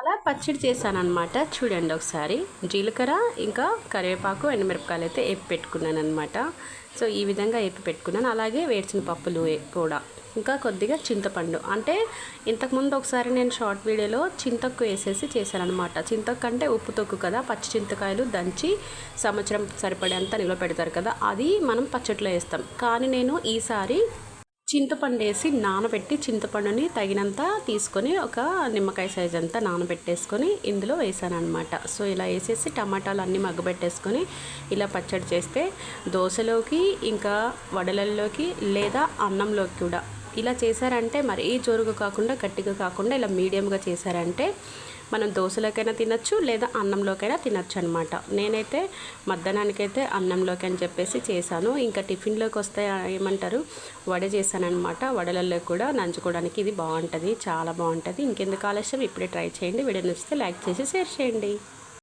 అలా పచ్చడి చేశానన్నమాట. చూడండి ఒకసారి. జీలకర్ర ఇంకా కరివేపాకు ఎండుమిరపకాయలు అయితే ఏపి పెట్టుకున్నాను అనమాట. సో ఈ విధంగా ఏపి పెట్టుకున్నాను. అలాగే వేరుశనగ పప్పులు కూడా, ఇంకా కొద్దిగా చింతపండు. అంటే ఇంతకుముందు ఒకసారి నేను షార్ట్ వీడియోలో చింతొక్కు వేసేసి చేశానమాట. చింతొక్కు అంటే ఉప్పు తొక్కు కదా, పచ్చి చింతకాయలు దంచి సంవత్సరం సరిపడేంత నిల్వ పెడతారు కదా, అది మనం పచ్చట్లో వేస్తాం. కానీ నేను ఈసారి చింతపండు వేసి నానబెట్టి, చింతపండుని తగినంత తీసుకొని ఒక నిమ్మకాయ సైజ్ అంతా నానబెట్టేసుకొని ఇందులో వేసాను అనమాట. సో ఇలా వేసేసి టమాటాలు అన్నీ మగ్గబెట్టేసుకొని ఇలా పచ్చడి చేస్తే దోశలోకి, ఇంకా వడలల్లోకి, లేదా అన్నంలోకి కూడా ఇలా చేశారంటే మరీ జోరుగా కాకుండా గట్టిగా కాకుండా ఇలా మీడియంగా చేశారంటే మనం దోశలోకైనా తినచ్చు, లేదా అన్నంలోకైనా తినచ్చు అనమాట. నేనైతే మధ్యాహ్నానికైతే అన్నంలోకి అని చెప్పేసి చేశాను. ఇంకా టిఫిన్లోకి వస్తే ఏమంటారు, వడ చేశానమాట. వడలలో కూడా నంచుకోవడానికి ఇది బాగుంటుంది, చాలా బాగుంటుంది. ఇంకెందుకు ఆలస్యం, ఇప్పుడే ట్రై చేయండి. వీడియో నచ్చితే లైక్ చేసి షేర్ చేయండి.